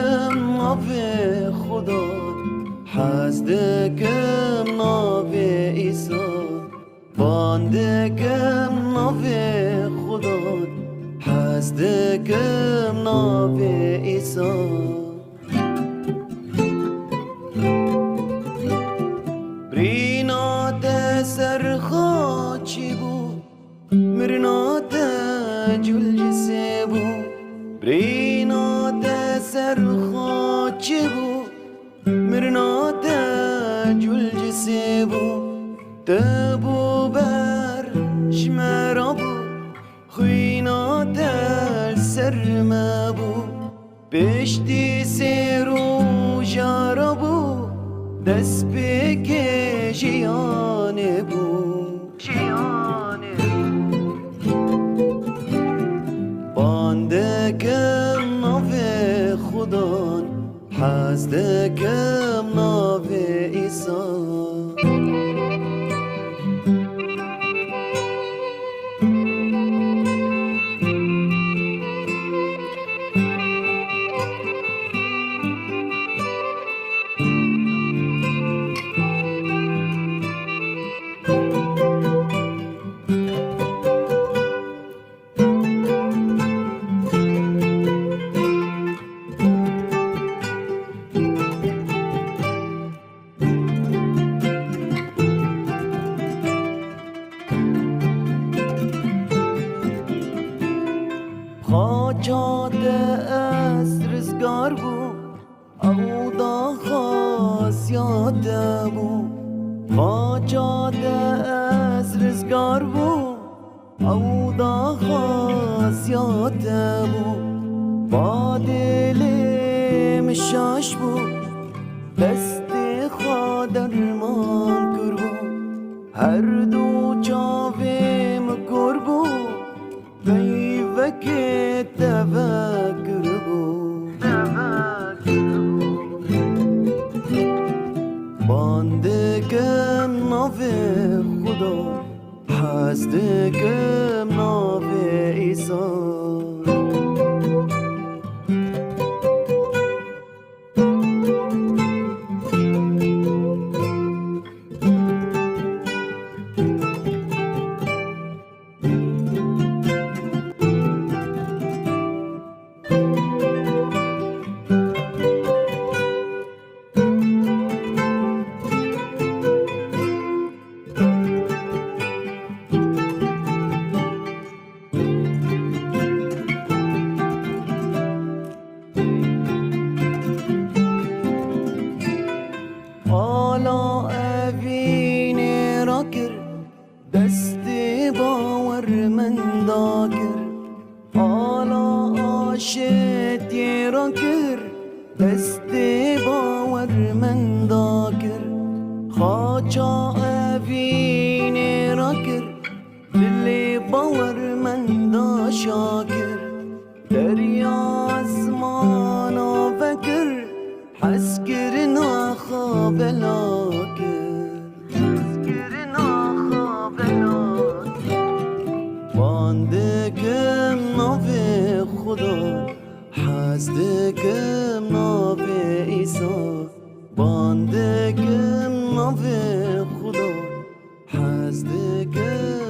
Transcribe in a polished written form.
دکم ناو خدا حز دکم ناو عیسی باندکم ناو خدا حز دکم ناو عیسی برینات سرخاچی بود مرنات جلجسه بود برینات سرخاچی بود مرنات جلجسه بود تبو بر شمرا بود خوینات سرما بود پشتی سرو جارا بود دست بکه جیانه بود باندکم ناو خدا حز دکم ناو عیسی خاجات از رزگار بود او دا خاصیات بود خاجات از رزگار بود او دا خاصیات بود با دل مشاش بود دست خوا درمان کر بود هر دو چاوه مکر بود که تفکر بود باندکم ناو خدا حز دکم ناو عیسی حالا اوین را کر دست باور من دا کر حالا آشتی را کر دست باور من دا کر خاچا اوین را کر دل باور من دا شاکر دریا اسمانا فکر حس کرنا خواب لاکر باندکم ناو خدا حز دکم ناو عیسی باندکم ناو خدا حز دکم